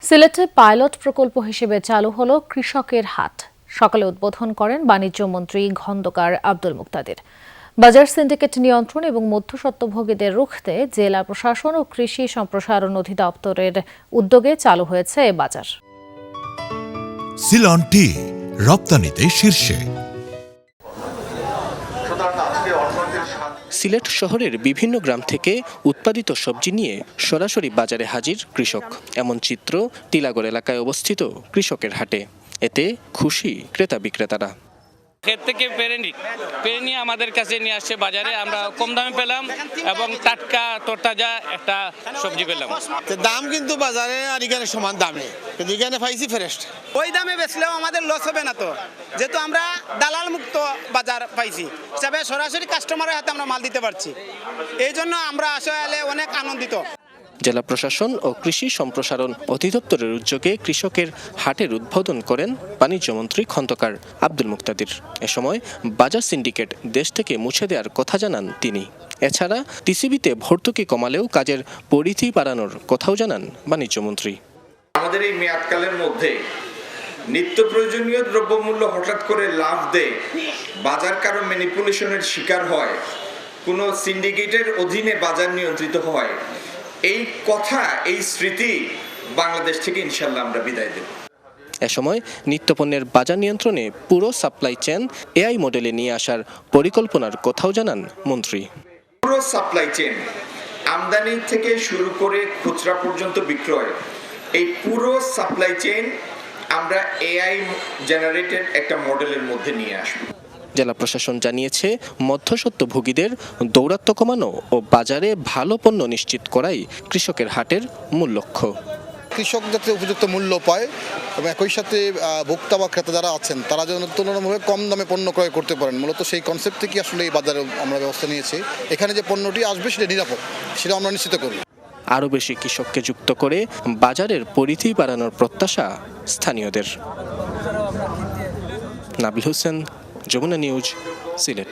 সিলেটে পাইলট প্রকল্প হিসেবে চালু হলো কৃষকের হাট। সকালে উদ্বোধন করেন বাণিজ্য মন্ত্রী খন্দকার আব্দুল মুক্তাদির। বাজার সিন্ডিকেট নিয়ন্ত্রণ এবং মধ্যস্বত্বভোগীদের রুখতে জেলা প্রশাসন ও কৃষি সম্প্রসারণ অধিদপ্তরের উদ্যোগে চালু হয়েছে এ বাজার। সিলন টি রপ্তানিতে শীর্ষে। সিলেট শহরের বিভিন্ন গ্রাম থেকে উৎপাদিত সবজি নিয়ে সরাসরি বাজারে হাজির কৃষক। এমন চিত্র টিলাগড় এলাকায় অবস্থিত কৃষকের হাটে। এতে খুশি ক্রেতা বিক্রেতারা। ক্ষেত থেকে পেরে নিয়ে আমাদের কাছে নিয়ে আসছে বাজারে, আমরা কম দামে পেলাম এবং টাটকা তরতাজা একটা সবজি পেলাম। দাম কিন্তু বাজারে আর এখানে সমান দামে, কিন্তু এখানে পাইছি ফ্রেশ। ওই দামে বেচলেও আমাদের লস হবে না তো, যেহেতু আমরা দালাল মুক্ত বাজার পাইছি, হিসাবে সরাসরি কাস্টমারের হাতে আমরা মাল দিতে পারছি। এই জন্য আমরা আসলে অনেক আনন্দিত। জেলা প্রশাসন ও কৃষি সম্প্রসারণ অধিদপ্তরের উদ্যোগে কৃষকের হাটের উদ্বোধন করেন বাণিজ্য মন্ত্রী খন্দকার আব্দুল মুক্তাদির। এ সময় বাজার সিন্ডিকেট দেশ থেকে মুছে দেওয়ার কথা জানান তিনি। এছাড়া টিসিবিতে ভর্তুকি কমালেও কাজের পরিধি বাড়ানোর কথাও জানান বাণিজ্য মন্ত্রী। আমাদের এই মেয়াদকালের মধ্যে নিত্য প্রয়োজনীয় দ্রব্যমূল্য হঠাৎ করে লাভ দেয়, বাজার কারো ম্যানিপুলেশনের শিকার হয়, কোনো সিন্ডিকেটের অধীনে বাজার নিয়ন্ত্রিত হয়, এই কথা, এই স্মৃতি বাংলাদেশ থেকে ইনশাল্লাহ আমরা বিদায় দেব। এ সময় নিত্যপণ্যের বাজার নিয়ন্ত্রণে পুরো সাপ্লাই চেইন এআই মডেলে নিয়ে আসার পরিকল্পনার কথাও জানান মন্ত্রী। পুরো সাপ্লাই চেইন, আমদানি থেকে শুরু করে খুচরা পর্যন্ত বিক্রয়, এই পুরো সাপ্লাই চেইন আমরা এআই জেনারেটেড একটা মডেলের মধ্যে নিয়ে আসব। জেলা প্রশাসন জানিয়েছে মধ্যস্বত্বভোগীদের দৌরাত্ম্য কমানো ও বাজারে ভালো পণ্য নিশ্চিত করাই কৃষকের হাটের মূল লক্ষ্য। কৃষক যাতে উপযুক্ত মূল্য পায় এবং একই সাথে ভোক্তা বা ক্রেতা যারা আছেন তারা যেন তুলনামূলকভাবে কম দামে পণ্য ক্রয় করতে পারেন, মূলত সেই কনসেপ্ট থেকে আসলে এই বাজারে আমরা ব্যবস্থা নিয়েছি। এখানে যে পণ্যটি আসবে সেটা নিরাপদ, সেটা আমরা নিশ্চিত করব। আরও বেশি কৃষককে যুক্ত করে বাজারের পরিধি বাড়ানোর প্রত্যাশা স্থানীয়দের। নাবিল হোসেন, যমুনা নিউজ, সিলেট।